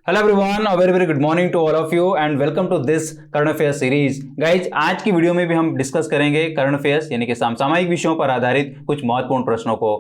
Hello everyone, very very good morning to all of you and welcome to this current affairs series. Guys, आज की video में भी हम discuss करेंगे current affairs यानी कि समसामयिक विषयों पर आधारित कुछ महत्वपूर्ण प्रश्नों को।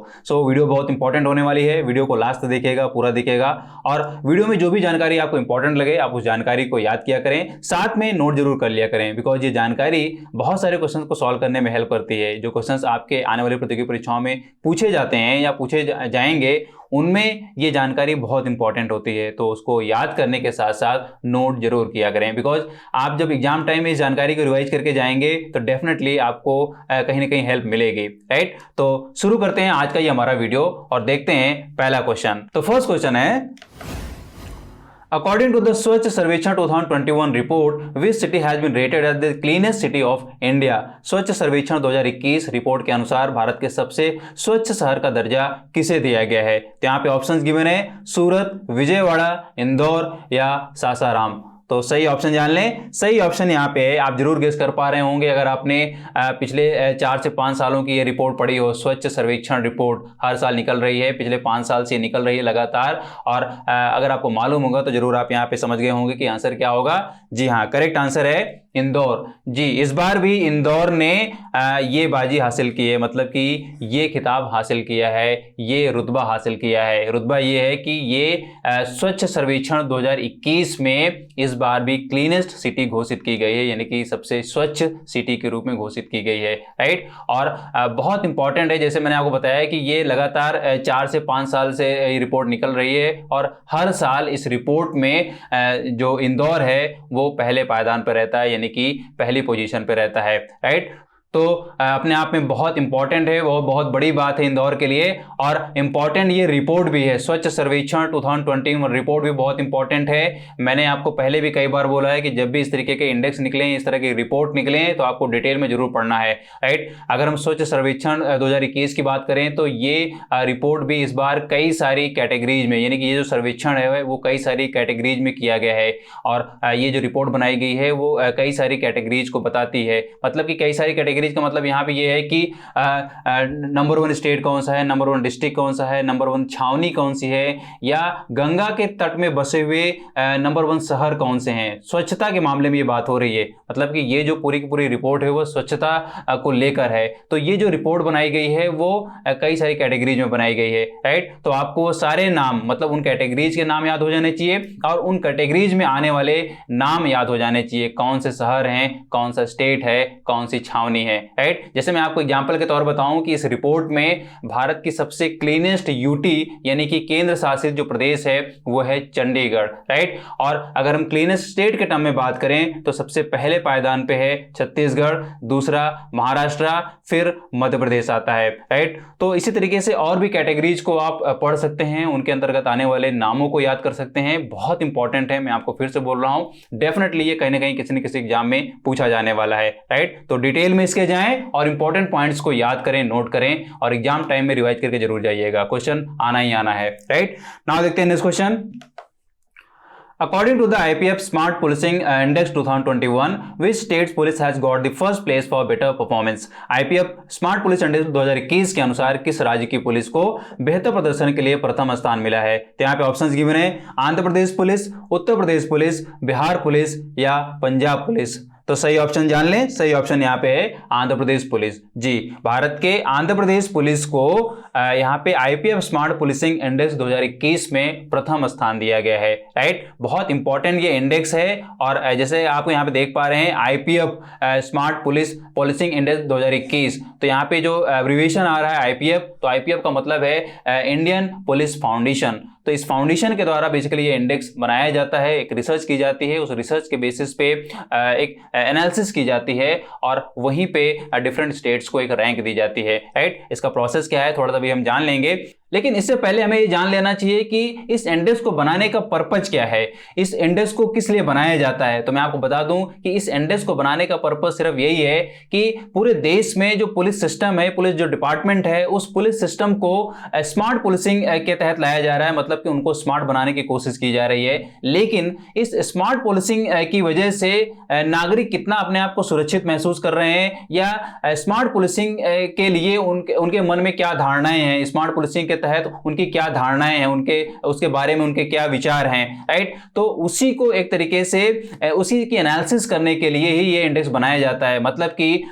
वीडियो बहुत इंपॉर्टेंट होने वाली है। वीडियो को लास्ट देखिएगा, पूरा देखिएगा और वीडियो में जो भी जानकारी आपको इंपॉर्टेंट लगे आप उस जानकारी को याद किया करें, साथ में नोट जरूर कर लिया करें, बिकॉज ये जानकारी बहुत सारे क्वेश्चन को सॉल्व करने में हेल्प करती है। जो क्वेश्चन आपके आने वाली प्रतियोगी परीक्षाओं में पूछे जाते हैं या पूछे जाएंगे, उनमें ये जानकारी बहुत इंपॉर्टेंट होती है। तो उसको याद करने के साथ साथ नोट जरूर किया करें, बिकॉज आप जब एग्जाम टाइम में इस जानकारी को रिवाइज करके जाएंगे तो डेफिनेटली आपको कहीं ना कहीं हेल्प मिलेगी, राइट। तो शुरू करते हैं आज का ये हमारा वीडियो और देखते हैं पहला क्वेश्चन। तो फर्स्ट क्वेश्चन है, According to the स्वच्छ सर्वेक्षण 2021 report, which city has been rated as the cleanest city of India? स्वच्छ सर्वेक्षण 2021 रिपोर्ट के अनुसार भारत के सबसे स्वच्छ शहर का दर्जा किसे दिया गया है? तो यहाँ पे ऑप्शंस गिवन है, सूरत, विजयवाड़ा, इंदौर या सासाराम। तो सही ऑप्शन जान लें। सही ऑप्शन यहाँ पे है, आप जरूर गेस कर पा रहे होंगे अगर आपने पिछले 4 से 5 सालों की ये रिपोर्ट पढ़ी हो। स्वच्छ सर्वेक्षण रिपोर्ट हर साल निकल रही है, पिछले 5 साल से निकल रही है लगातार। और अगर आपको मालूम होगा तो जरूर आप यहाँ पे समझ गए होंगे कि आंसर क्या होगा। जी हाँ, करेक्ट आंसर है इंदौर। जी, इस बार भी इंदौर ने ये बाजी हासिल की है, मतलब कि ये खिताब हासिल किया है, ये रुतबा हासिल किया है। रुतबा ये है कि ये स्वच्छ सर्वेक्षण 2021 में इस बार भी क्लीनेस्ट सिटी घोषित की गई है, यानी कि सबसे स्वच्छ सिटी के रूप में घोषित की गई है, राइट। और बहुत इंपॉर्टेंट है, जैसे मैंने आपको बताया कि ये लगातार 4 से 5 साल से ये रिपोर्ट निकल रही है और हर साल इस रिपोर्ट में जो इंदौर है वो पहले पायदान पर रहता है, यानी कि पहली पोजीशन पे रहता है, राइट। तो अपने आप में बहुत इंपॉर्टेंट है, वो बहुत बड़ी बात है इंदौर के लिए। और इंपॉर्टेंट ये रिपोर्ट भी है, स्वच्छ सर्वेक्षण 2021 रिपोर्ट भी बहुत इंपॉर्टेंट है। मैंने आपको पहले भी कई बार बोला है कि जब भी इस तरीके के इंडेक्स निकलें, इस तरह की रिपोर्ट निकलें, तो आपको डिटेल में जरूर पढ़ना है, राइट। अगर हम स्वच्छ सर्वेक्षण 2021 की बात करें तो ये रिपोर्ट भी इस बार कई सारी कैटेगरीज में, यानी कि ये जो सर्वेक्षण है वो कई सारी कैटेगरीज में किया गया है। और ये जो रिपोर्ट बनाई गई है वो कई सारी कैटेगरीज को बताती है, मतलब कि कई सारी कैटेगरी का मतलब यहाँ पे ये है कि नंबर 1 स्टेट कौन सा है, नंबर 1 डिस्ट्रिक्ट कौन सा है, नंबर 1 छावनी कौन सी है, या गंगा के तट में बसे हुए नंबर 1 शहर कौन से हैं। स्वच्छता के मामले में ये बात हो रही है, मतलब कि ये जो पूरी की पूरी रिपोर्ट है वो स्वच्छता को लेकर है। तो ये जो रिपोर्ट बनाई गई है वो कई सारी कैटेगरीज में बनाई गई है, राइट। तो आपको सारे नाम, मतलब उन कैटेगरीज के नाम याद हो जाने चाहिए और उन कैटेगरीज में आने वाले नाम याद हो जाने चाहिए, कौन से शहर हैं, कौन सा स्टेट है, कौन सी छावनी है, राइट। जैसे मैं आपको एग्जांपल के तौर बताऊं कि इस रिपोर्ट में भारत की सबसे क्लीनेस्ट यूटी यानी कि केंद्र शासित जो प्रदेश है वो है चंडीगढ़, राइट। और अगर हम क्लीनेस्ट स्टेट के टर्म में बात करें तो सबसे पहले पायदान पे है छत्तीसगढ़, दूसरा महाराष्ट्र, फिर मध्य प्रदेश आता है, राइट। तो इसी तरीके से और भी कैटेगरीज को आप पढ़ सकते हैं, उनके अंतर्गत आने वाले नामों को याद कर सकते हैं। बहुत इंपॉर्टेंट है, मैं आपको फिर से बोल रहा हूं, डेफिनेटली ये कहीं ना कहीं किसी न किसी एग्जाम में पूछा जाने वाला है, राइट। तो डिटेल में इसके जाएं और इंपॉर्टेंट पॉइंट्स को याद करें, नोट करें और एग्जाम टाइम में रिवाइज करके जरूर जाइएगा। क्वेश्चन आना ही आना है, राइट। नाउ देखते हैं next question. According to the IPF Smart Policing Index 2021, which state's police has got the first place for better performance? IPF Smart Police Index 2021 के अनुसार किस राज्य की पुलिस को बेहतर प्रदर्शन के लिए प्रथम स्थान मिला है? तो यहाँ पे ऑप्शंस गिवन है, Andhra Pradesh police, Uttar Pradesh police, Bihar police या पंजाब पुलिस। तो सही ऑप्शन जान लें। सही ऑप्शन यहाँ पे है आंध्र प्रदेश पुलिस। जी, भारत के आंध्र प्रदेश पुलिस को यहाँ पे आईपीएफ स्मार्ट पुलिसिंग इंडेक्स 2021 में प्रथम स्थान दिया गया है, राइट। बहुत इंपॉर्टेंट ये इंडेक्स है और जैसे आप यहाँ पे देख पा रहे हैं आईपीएफ स्मार्ट पुलिसिंग इंडेक्स 2021, तो यहाँ पे जो एब्रिविएशन आ रहा है आईपीएफ, तो आईपीएफ का मतलब है इंडियन पुलिस फाउंडेशन। तो इस फाउंडेशन के द्वारा बेसिकली ये इंडेक्स बनाया जाता है, एक रिसर्च की जाती है, उस रिसर्च के बेसिस पे एक एनालिसिस की जाती है और वहीं पे डिफरेंट स्टेट्स को एक रैंक दी जाती है, राइट। इसका प्रोसेस क्या है थोड़ा सा भी हम जान लेंगे, लेकिन इससे पहले हमें ये जान लेना चाहिए कि इस इंडेक्स को बनाने का पर्पज क्या है, इस इंडेक्स को किस लिए बनाया जाता है। तो मैं आपको बता दूं कि इस इंडेक्स को बनाने का पर्पज सिर्फ यही है कि पूरे देश में जो पुलिस सिस्टम है, पुलिस जो डिपार्टमेंट है, उस पुलिस सिस्टम को स्मार्ट पुलिसिंग के तहत लाया जा रहा है, मतलब कि उनको स्मार्ट बनाने की कोशिश की जा रही है। लेकिन इस स्मार्ट पुलिसिंग की वजह से नागरिक कितना अपने आप को सुरक्षित महसूस कर रहे हैं या स्मार्ट पुलिसिंग के लिए उनके मन में क्या धारणाएं हैं, स्मार्ट पुलिसिंग के तहत उनकी क्या धारणाएं हैं, उसके बारे में उनके क्या विचार हैं, राइट। तो उसी को एक तरीके से उसी की एनालिसिस करने के लिए ही ये इंडेक्स बनाया जाता है। मतलब कि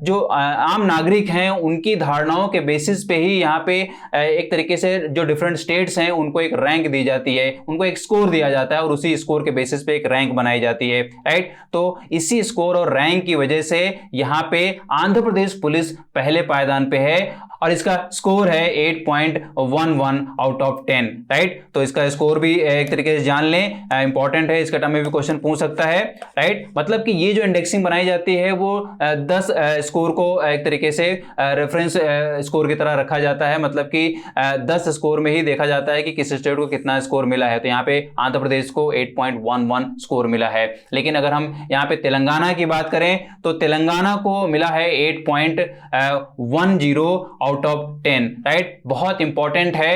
जो आम नागरिक हैं उनकी धारणाओं के बेसिस पे ही यहाँ पे एक तरीके से जो डिफरेंट स्टेट्स हैं उनको एक रैंक दी जाती है, उनको एक स्कोर दिया जाता है और उसी स्कोर के बेसिस पे एक रैंक बनाई जाती है, राइट। तो इसी स्कोर और रैंक की वजह से यहाँ पे आंध्र प्रदेश पुलिस पहले पायदान पे है और इसका स्कोर है 8.11 आउट ऑफ 10, राइट। तो इसका स्कोर भी एक तरीके से जान लें, इंपॉर्टेंट है, इसका टर्म में भी क्वेश्चन पूछ सकता है, राइट। मतलब कि ये जो इंडेक्सिंग बनाई जाती है वो 10 स्कोर को एक तरीके से रेफरेंस स्कोर की तरह रखा जाता है। मतलब कि 10 स्कोर में ही देखा जाता है कि किस स्टेट को कितना स्कोर मिला है। तो यहाँ पे आंध्र प्रदेश को 8.11 स्कोर मिला है। लेकिन अगर हम यहाँ पे तेलंगाना की बात करें तो तेलंगाना को मिला है 8.10 आउट ऑफ 10, राइट। बहुत इंपॉर्टेंट है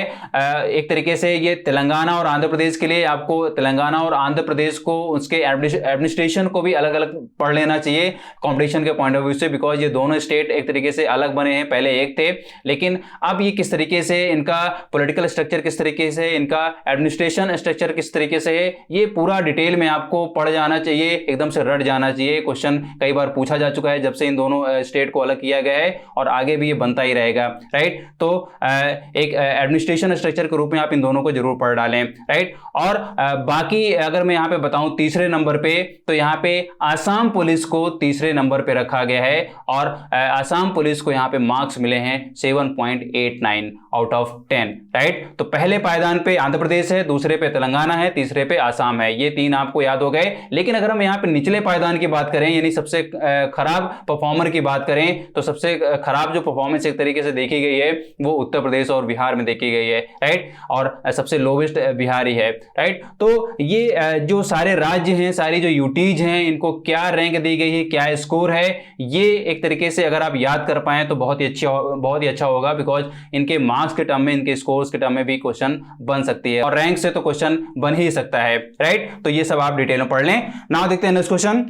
एक तरीके से ये तेलंगाना और आंध्र प्रदेश के लिए। आपको तेलंगाना और आंध्र प्रदेश को उसके एडमिनिस्ट्रेशन को भी अलग अलग पढ़ लेना चाहिए कंपटीशन के पॉइंट ऑफ व्यू से, बिकॉज ये दोनों स्टेट एक तरीके से अलग बने हैं, पहले एक थे, लेकिन अब ये किस तरीके से इनका पॉलिटिकल स्ट्रक्चर, किस तरीके से इनका एडमिनिस्ट्रेशन स्ट्रक्चर किस तरीके से है, ये पूरा डिटेल में आपको पढ़ जाना चाहिए, एकदम से रट जाना चाहिए। क्वेश्चन कई बार पूछा जा चुका है जब से इन दोनों स्टेट को अलग किया गया है और आगे भी ये बनता ही रहेगा, राइट। तो एक एडमिनिस्ट्रेशन स्ट्रक्चर के रूप में आप इन दोनों को जरूर पढ़ डालें, राइट। और बाकी अगर मैं यहाँ पे बताऊं तीसरे नंबर पे, तो यहाँ पे आसाम पुलिस को तीसरे नंबर पे रखा गया है और आसाम पुलिस को यहाँ पे मार्क्स मिले हैं 7.89 आउट ऑफ 10, राइट। तो पहले पायदान पे आंध्र प्रदेश है, दूसरे पे तेलंगाना है, तीसरे पे आसाम है। ये तीन आपको याद हो गए। लेकिन अगर हम यहाँ पे निचले पायदान की बात करें, यानी सबसे खराब परफॉर्मर की बात करें, तो सबसे खराब जो परफॉर्मेंस एक तरीके से देखी गई है वो उत्तर प्रदेश और बिहार में देखी गई है, राइट। और सबसे लोवेस्ट बिहार ही है, राइट। तो ये जो सारे राज्य हैं, सारी जो यूटीज हैं, इनको क्या रैंक दी गई है, क्या स्कोर है, ये एक तरीके से अगर आप याद कर पाए तो बहुत ही अच्छा होगा, बिकॉज इनके मार्क्स के टर्म में, इनके स्कोर्स के टर्म में भी क्वेश्चन बन सकती है और रैंक से तो क्वेश्चन बन ही सकता है, राइट। तो ये सब आप डिटेल में पढ़ लें। नाउ देखते हैं next question.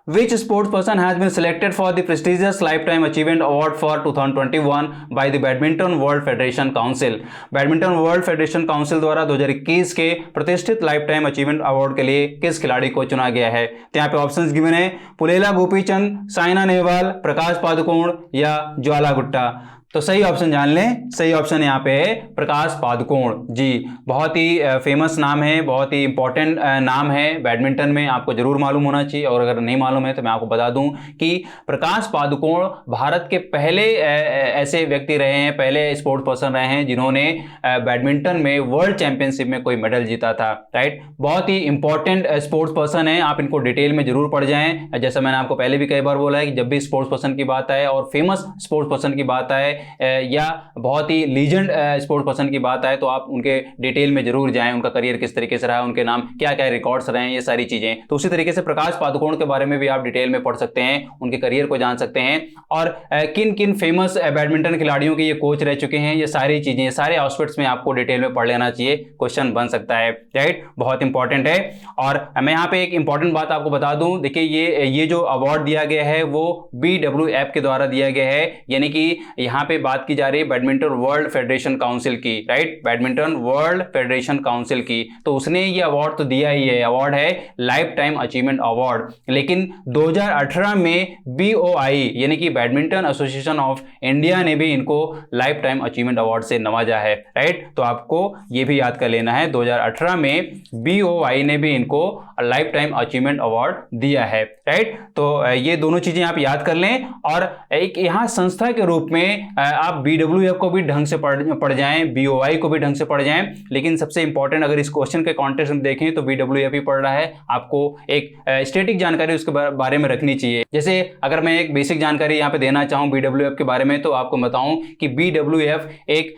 Which sports person has been selected for the prestigious Lifetime Achievement Award for 2021 by the Badminton World Federation Council? Badminton world federation council द्वारा 2021 के प्रतिष्ठित लाइफटाइम अचीवमेंट अवार्ड के लिए किस खिलाड़ी को चुना गया है? तो यहाँ पे ऑप्शंस गिवन है, पुलेला गोपीचंद, साइना नेहवाल, प्रकाश पादुकोण या ज्वाला गुट्टा। तो सही ऑप्शन जान लें, सही ऑप्शन यहाँ पे है प्रकाश पादुकोण जी। बहुत ही फेमस नाम है, बहुत ही इंपॉर्टेंट नाम है बैडमिंटन में, आपको जरूर मालूम होना चाहिए। और अगर नहीं मालूम है तो मैं आपको बता दूं कि प्रकाश पादुकोण भारत के पहले ऐसे व्यक्ति रहे हैं, पहले स्पोर्ट्स पर्सन रहे हैं जिन्होंने बैडमिंटन में वर्ल्ड चैंपियनशिप में कोई मेडल जीता था, राइट। बहुत ही इंपॉर्टेंट स्पोर्ट्स पर्सन है, आप इनको डिटेल में जरूर पढ़ जाएं। जैसा मैंने आपको पहले भी कई बार बोला है कि जब भी स्पोर्ट्स पर्सन की बात आए और फेमस स्पोर्ट्स पर्सन की बात आए या बहुत ही लीजेंड स्पोर्ट्स पर्सन की बात आए तो आप उनके डिटेल में जरूर जाएं, उनका करियर किस तरीके से रहा, उनके नाम क्या क्या रिकॉर्ड्स रहे हैं, ये सारी चीजें। तो उसी तरीके से प्रकाश पादुकोण के बारे में भी आप डिटेल में पढ़ सकते हैं, उनके करियर को जान सकते हैं और किन किन फेमस बैडमिंटन खिलाड़ियों के ये कोच रह चुके हैं, ये सारी चीजें, सारे एस्पेक्ट्स में आपको डिटेल में पढ़ लेना चाहिए, क्वेश्चन बन सकता है, राइट। बहुत इंपॉर्टेंट है। और मैं यहाँ पे एक इंपॉर्टेंट बात आपको बता दूं, देखिए ये जो अवार्ड दिया गया है वो BWF के द्वारा दिया गया है, यानी कि यहाँ पे बात की जा रही है बैडमिंटन वर्ल्ड फेडरेशन काउंसिल की, right, badminton world federation council की। तो उसने ये अवार्ड तो दिया ही है, अवार्ड है लाइफ टाइम अचीवमेंट अवार्ड। लेकिन 2018 में BOI यानी कि बैडमिंटन एसोसिएशन ऑफ इंडिया ने भी इनको लाइफ टाइम अचीवमेंट अवार्ड से नवाजा है, राइट। तो आपको ये भी याद कर लेना है, 2018 में BOI ने भी इनको लाइफ टाइम अचीवमेंट अवार्ड दिया है, राइट। तो ये दोनों चीजें आप याद कर लें। और एक यहाँ संस्था के रूप में आप BWF को भी ढंग से पढ़ जाएं, BOI को भी ढंग से पढ़ जाएं। लेकिन सबसे इंपॉर्टेंट अगर इस क्वेश्चन के कॉन्टेक्स्ट में देखें तो BWF ही पढ़ रहा है, आपको एक स्टैटिक जानकारी उसके बारे में रखनी चाहिए। जैसे अगर मैं एक बेसिक जानकारी यहाँ पे देना चाहूँ BWF के बारे में, तो आपको बताऊं कि BWF एक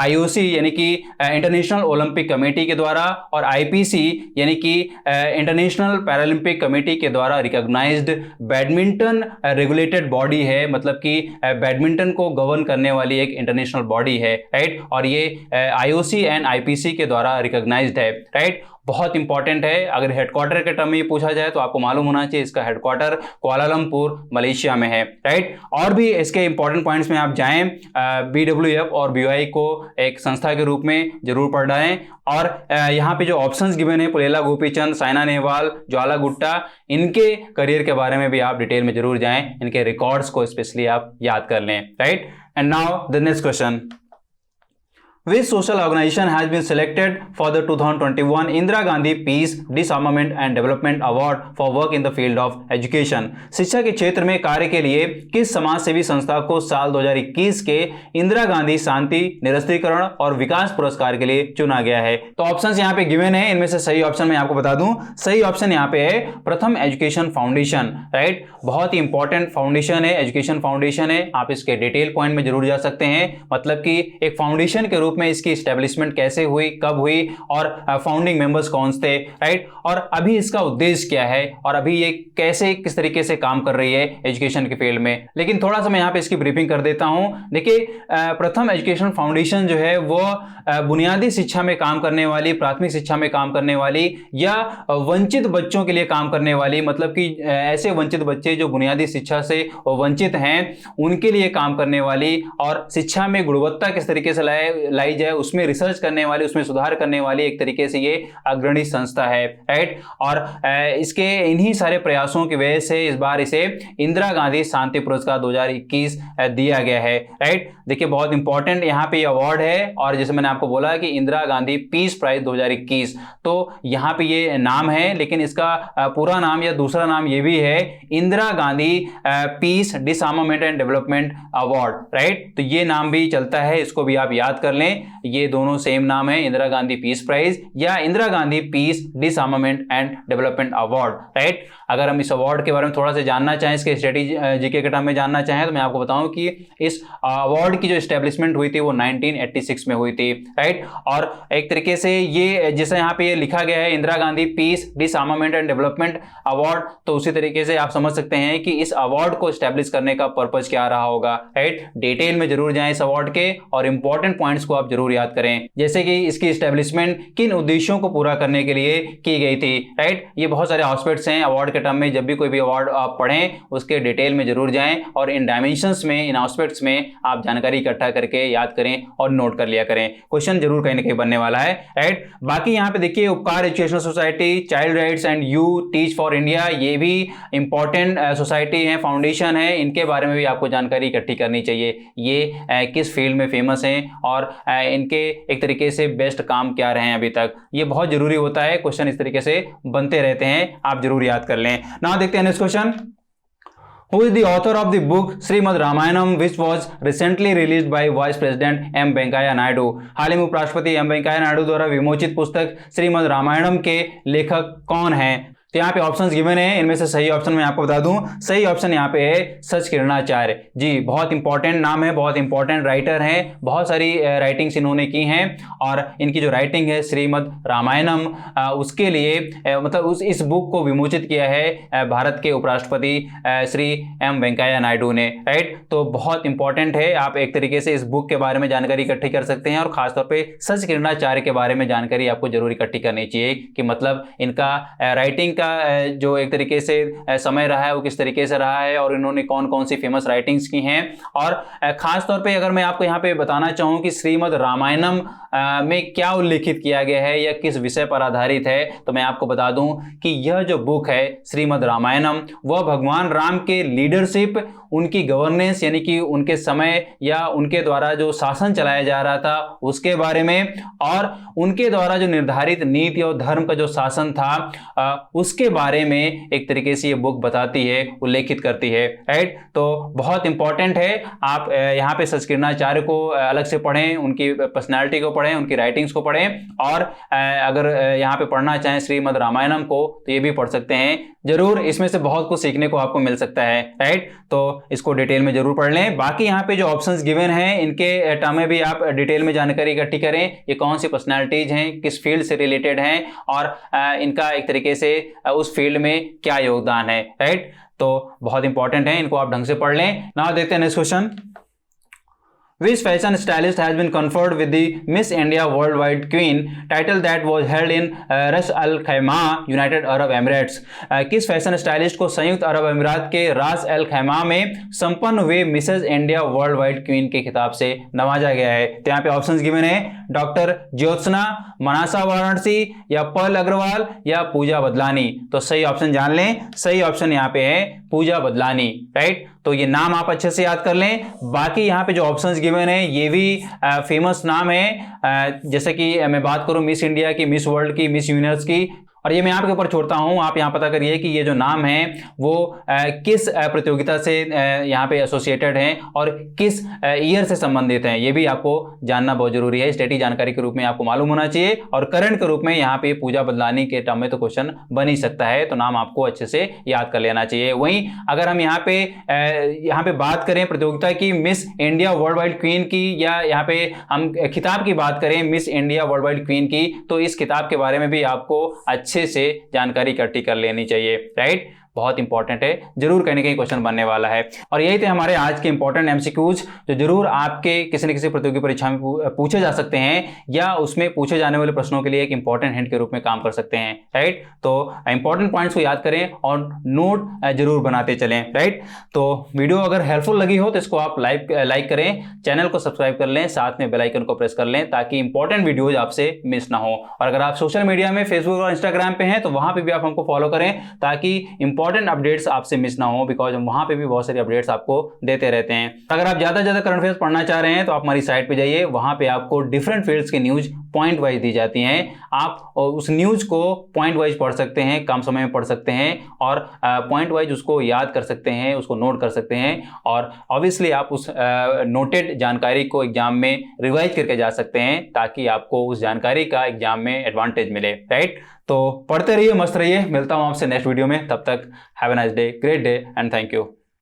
IOC यानी कि इंटरनेशनल ओलंपिक कमेटी के द्वारा और IPC यानी कि इंटरनेशनल पैरालंपिक कमेटी के द्वारा रिकॉग्नाइज्ड बैडमिंटन रेगुलेटेड बॉडी है। मतलब कि बैडमिंटन को गवर्न करने वाली एक इंटरनेशनल बॉडी है, राइट, और ये IOC एंड IPC के द्वारा रिकॉग्नाइज्ड है, राइट। बहुत इंपॉर्टेंट है। अगर हेडक्वार्टर के टर्म में पूछा जाए तो आपको मालूम होना चाहिए इसका हेडक्वार्टर कुआलालंपुर मलेशिया में है, राइट। और भी इसके इंपॉर्टेंट पॉइंट्स में आप जाएं, BWF और BOI को एक संस्था के रूप में जरूर पढ़ रहे हैं। और यहाँ पे जो ऑप्शंस गिवन है, पुलेला गोपीचंद, साइना नेहवाल, ज्वाला गुट्टा, इनके करियर के बारे में भी आप डिटेल में जरूर जाएं, इनके रिकॉर्ड्स को स्पेशली आप याद कर लें, right. And now the next question, Which social organization has been selected for the 2021 Indira Gandhi Peace, Disarmament and Development Award for work in the field of education? शिक्षा के क्षेत्र में कार्य के लिए किस समाज सेवी संस्था को साल 2021 के इंदिरा गांधी शांति, निरस्त्रीकरण और विकास पुरस्कार के लिए चुना गया है? तो ऑप्शंस यहाँ पे गिवन है, इनमें से सही ऑप्शन मैं आपको बता दूं, सही ऑप्शन यहाँ पे है प्रथम एजुकेशन फाउंडेशन, राइट। बहुत ही इंपॉर्टेंट फाउंडेशन है, एजुकेशन फाउंडेशन है। आप इसके डिटेल पॉइंट में जरूर जा सकते हैं, मतलब कि एक फाउंडेशन के रूप में इसकी एस्टेब्लिशमेंट कैसे हुई, कब हुई और फाउंडिंग मेंबर्स कौन थे, राइट, और अभी इसका उद्देश्य क्या है और अभी ये कैसे किस तरीके से काम कर रही है एजुकेशन के फील्ड में। लेकिन थोड़ा सा मैं यहाँ पे इसकी ब्रीफिंग कर देता हूं। देखिए, प्रथम एजुकेशन फाउंडेशन जो है वो बुनियादी शिक्षा में काम करने वाली, प्राथमिक शिक्षा में काम करने वाली या वंचित बच्चों के लिए काम करने वाली, मतलब कि ऐसे वंचित बच्चे जो बुनियादी शिक्षा से वंचित हैं उनके लिए काम करने वाली और शिक्षा में गुणवत्ता किस तरीके से लाई जाए उसमें रिसर्च करने वाली, उसमें सुधार करने वाली एक तरीके से ये अग्रणी संस्था है, राइट। और इसके इन्हीं सारे प्रयासों की वजह से इस बार इसे इंदिरा गांधी शांति पुरस्कार 2021 दिया गया है, राइट। देखिए, बहुत इंपॉर्टेंट यहाँ पे अवार्ड है और जैसे मैंने आपको बोला कि इंदिरा गांधी पीस प्राइज 2021, तो यहाँ पे ये नाम है, लेकिन इसका पूरा नाम या दूसरा नाम ये भी है Indira Gandhi peace disarmament and development award, right. तो ये नाम भी चलता है, इसको भी आप याद कर लें, ये दोनों सेम नाम है, इंदिरा गांधी पीस प्राइज या Indira Gandhi peace disarmament and development award, right. अगर हम इस अवार्ड के बारे में थोड़ा सा जानना चाहें, इसके जीके के टर्म में जानना चाहें, तो मैं आपको बताऊं कि इस अवार्ड की जो एस्टेब्लिशमेंट हुई थी वो 1986 में हुई थी, राइट। और एक तरीके से ये जैसे यहाँ पे ये लिखा गया है Indira Gandhi peace disarmament and development award, तो उसी तरीके से आप समझ सकते हैं कि इस अवार्ड को एस्टेब्लिश करने का पर्पज क्या रहा होगा, राइट। डिटेल में जरूर जाएं इस अवार्ड के और इंपॉर्टेंट पॉइंट्स को आप जरूर याद करें, जैसे कि इसकी एस्टेब्लिशमेंट किन उद्देश्यों को पूरा करने के लिए की गई थी, राइट। ये बहुत सारे एस्पेक्ट्स हैं अवार्ड के टर्म में, जब भी कोई भी अवार्ड आप पढ़ें उसके डिटेल में जरूर जाएं और इन डायमेंशंस में, इन एस्पेक्ट्स में आप जानकारी इकट्ठा करके याद करें और नोट कर लिया करें। क्वेश्चन जरूर कहीं ना कहीं बनने वाला है, राइट। बाकी यहाँ पे देखिए, उपकार educational society, child rights and you teach for India, ये भी इंपॉर्टेंट सोसाइटी है, फाउंडेशन है, इनके बारे में भी आपको जानकारी इकट्ठी करनी चाहिए। ये किस फील्ड में फेमस हैं और इनके एक तरीके से बेस्ट काम क्या रहे हैं अभी तक, ये बहुत जरूरी होता है। क्वेश्चन इस तरीके से बनते रहते हैं, आप जरूर याद कर लें। नाउ देखते हैं next question, Who is the author of the book Srimad Ramayanam, which was recently released by Vice President M. Venkaiah Naidu? हाल ही में उपराष्ट्रपति एम वेंकैया नायडू द्वारा विमोचित पुस्तक श्रीमद रामायणम के लेखक कौन हैं? तो यहाँ पे ऑप्शंस गिवन है, इनमें से सही ऑप्शन मैं आपको बता दूं, सही ऑप्शन यहाँ पे है सच किरणाचार्य जी। बहुत इंपॉर्टेंट नाम है, बहुत इंपॉर्टेंट राइटर हैं, बहुत सारी राइटिंग्स इन्होंने की हैं और इनकी जो राइटिंग है श्रीमद रामायणम, उसके लिए मतलब इस बुक को विमोचित किया है भारत के उपराष्ट्रपति श्री एम वेंकैया नायडू ने, राइट। तो बहुत इंपॉर्टेंट है, आप एक तरीके से इस बुक के बारे में जानकारी इकट्ठी कर सकते हैं और खासतौर पर सच किरणाचार्य के बारे में जानकारी आपको जरूर इकट्ठी करनी चाहिए कि मतलब इनका राइटिंग का जो एक तरीके से समय रहा है वो किस तरीके से रहा है और इन्होंने कौन कौन सी फेमस राइटिंग्स की हैं। और खास तौर पे अगर मैं आपको यहाँ पे बताना चाहूँ कि श्रीमद रामायणम में क्या उल्लेखित किया गया है या किस विषय पर आधारित है, तो मैं आपको बता दूं कि यह जो बुक है श्रीमद रामायणम, वह भगवान राम के लीडरशिप, उनकी गवर्नेंस यानी कि उनके समय या उनके द्वारा जो शासन चलाया जा रहा था उसके बारे में और उनके द्वारा जो निर्धारित नीति और धर्म का जो शासन था उसके बारे में एक तरीके से ये बुक बताती है, उल्लेखित करती है, राइट। तो बहुत इंपॉर्टेंट है, आप यहाँ पे सच किरणाचार्य को अलग से पढ़ें, उनकी पर्सनैलिटी को पढ़ें, उनकी राइटिंग्स को पढ़ें और अगर यहाँ पे पढ़ना चाहें श्रीमद रामायणम को तो ये भी पढ़ सकते हैं जरूर, इसमें से बहुत कुछ सीखने को आपको मिल सकता है, राइट। तो इसको डिटेल में जरूर पढ़ लें। बाकी यहाँ पे जो ऑप्शंस गिवन हैं इनके टर्म में भी आप डिटेल में जानकारी इकट्ठी करें, ये कौन सी पर्सनालिटीज हैं, किस फील्ड से रिलेटेड हैं और इनका एक तरीके से उस फील्ड में क्या योगदान है, राइट। तो बहुत इंपॉर्टेंट है, इनको आप ढंग से पढ़ लें। नाउ देखते हैं next question, Which fashion stylist has been conferred with the Miss India Worldwide Queen title that was held in Ras Al Khaimah, United Arab Emirates? किस फैशन स्टाइलिस्ट को संयुक्त अरब अमीरात के रास अल खैमा में संपन्न हुए Mrs India World Wide Queen के खिताब से नवाजा गया है? तो यहाँ पे ऑप्शंस गिवन है, डॉक्टर ज्योत्सना, मनासा वाराणसी या पर्ल अग्रवाल या पूजा बदलानी। तो सही ऑप्शन जान लें, सही ऑप्शन यहाँ पे है पूजा बदलानी, राइट। तो ये नाम आप अच्छे से याद कर लें। बाकी यहाँ पे जो ऑप्शंस गिवन है ये भी फेमस नाम है, जैसे कि मैं बात करूं मिस इंडिया की, मिस वर्ल्ड की, मिस यूनिवर्स की, और ये मैं आपके ऊपर छोड़ता हूं, आप यहाँ पता करिए कि ये जो नाम है वो किस प्रतियोगिता से यहाँ पे एसोसिएटेड हैं और किस ईयर से संबंधित हैं, ये भी आपको जानना बहुत जरूरी है। स्टैटिक जानकारी के रूप में आपको मालूम होना चाहिए, और करंट के रूप में यहाँ पे पूजा बदलानी के टर्म में तो क्वेश्चन बन ही सकता है, तो नाम आपको अच्छे से याद कर लेना चाहिए। वहीं अगर हम यहाँ पे बात करें प्रतियोगिता की miss India World Wide queen की, या यहाँ पे हम खिताब की बात करें miss India World Wide queen की, तो इस खिताब के बारे में भी आपको अच्छे से जानकारी इकट्ठी कर लेनी चाहिए, राइट। बहुत इंपॉर्टेंट है, जरूर कहीं ना कहीं क्वेश्चन बनने वाला है। और यही थे हमारे आज के इंपॉर्टेंट एमसीक्यूज जो जरूर आपके किसी न किसी प्रतियोगी परीक्षा में पूछे जा सकते हैं, या उसमें पूछे जाने वाले प्रश्नों के लिए एक इंपॉर्टेंट हिंट के रूप में काम कर सकते हैं, राइट। तो इंपॉर्टेंट पॉइंट्स को याद करें और नोट जरूर बनाते चलें, राइट। तो वीडियो अगर हेल्पफुल लगी हो तो इसको आप लाइक करें, चैनल को सब्सक्राइब कर लें, साथ में बेल आइकन को प्रेस कर लें ताकि इंपॉर्टेंट वीडियोज आपसे मिस ना हो। और अगर आप सोशल मीडिया में फेसबुक और इंस्टाग्राम पे हैं तो वहां पे भी आप हमको फॉलो करें ताकि इंपॉर्टेंट अपडेट्स आपसे मिस ना हो, बिकॉज हम वहां पे भी बहुत सारी अपडेट्स आपको देते रहते हैं। अगर आप ज्यादा से ज्यादा करंट अफेयर्स पढ़ना चाह रहे हैं तो आप हमारी साइट पे जाइए, वहां पे आपको डिफरेंट फील्ड्स के न्यूज पॉइंट वाइज दी जाती हैं। आप उस न्यूज को पॉइंट वाइज पढ़ सकते हैं, कम समय में पढ़ सकते हैं, और पॉइंट वाइज उसको याद कर सकते हैं, उसको नोट कर सकते हैं, और ऑब्वियसली आप उस नोटेड जानकारी को एग्जाम में रिवाइज करके जा सकते हैं ताकि आपको उस जानकारी का एग्जाम में एडवांटेज मिले, राइट। तो पढ़ते रहिए, मस्त रहिए, मिलता हूं आपसे नेक्स्ट वीडियो में, तब तक have a nice day, great day and thank you.